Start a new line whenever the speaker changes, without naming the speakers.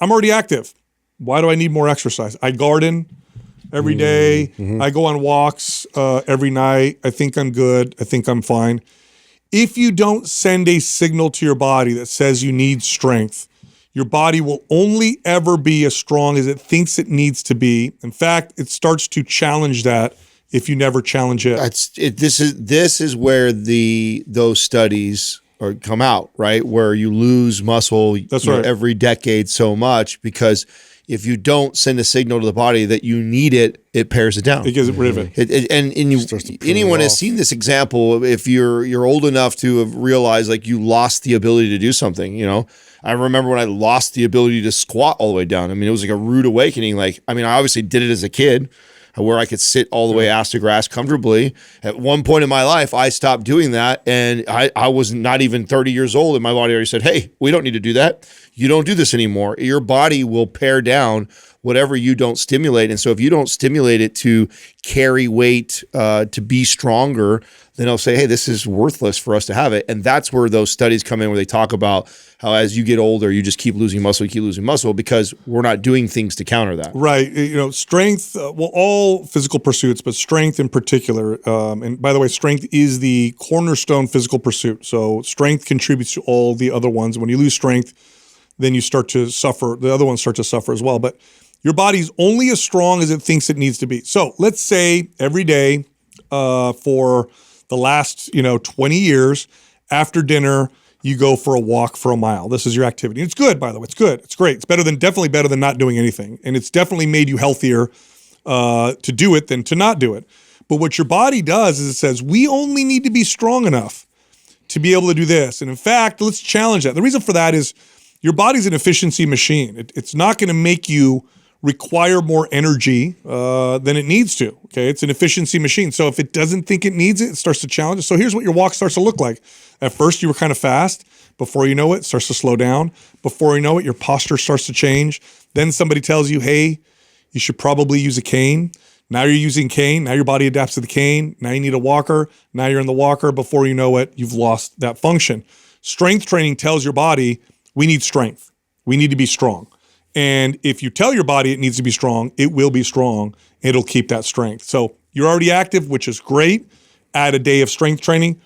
I'm already active. Why do I need more exercise? I garden every day. I go on walks every night. I think I'm good. I think I'm fine. If you don't send a signal to your body that says you need strength, your body will only ever be as strong as it thinks it needs to be. In fact, it starts to challenge that if you never challenge it.
This is where those studies come out, right? Where you lose muscle every decade so much because if you don't send a signal to the body that you need it, it pares it down.
It gets rid of it.
Anyone has seen this example. If you're old enough to have realized like you lost the ability to do something, you know. I remember when I lost the ability to squat all the way down. I mean, it was like a rude awakening. Like, I mean, I obviously did it as a kid where I could sit all the way ass to grass comfortably. At one point in my life, I stopped doing that. And I was not even 30 years old. And my body already said, hey, we don't need to do that. You don't do this anymore. Your body will pare down whatever you don't stimulate. And so if you don't stimulate it to carry weight, to be stronger, then they'll say, hey, this is worthless for us to have it. And that's where those studies come in where they talk about how as you get older, you just keep losing muscle because we're not doing things to counter that.
Right. You know, strength, well, all physical pursuits, but strength in particular. And by the way, strength is the cornerstone physical pursuit. So strength contributes to all the other ones. When you lose strength, then you start to suffer. The other ones start to suffer as well. But your body's only as strong as it thinks it needs to be. So let's say every day for the last 20 years, after dinner, you go for a walk for a mile. This is your activity. It's good, by the way. It's good. It's great. It's definitely better than not doing anything. And it's definitely made you healthier to do it than to not do it. But what your body does is it says, we only need to be strong enough to be able to do this. And in fact, let's challenge that. The reason for that is your body's an efficiency machine. It's not going to make you require more energy than it needs to. Okay, it's an efficiency machine. So if it doesn't think it needs it, it starts to challenge it. So here's what your walk starts to look like. At first, you were kind of fast. Before you know it, it starts to slow down. Before you know it, your posture starts to change. Then somebody tells you, hey, you should probably use a cane. Now you're using cane. Now your body adapts to the cane. Now you need a walker. Now you're in the walker. Before you know it, you've lost that function. Strength training tells your body, we need strength. We need to be strong. And if you tell your body it needs to be strong, it will be strong. It'll keep that strength. So you're already active, which is great. Add a day of strength training.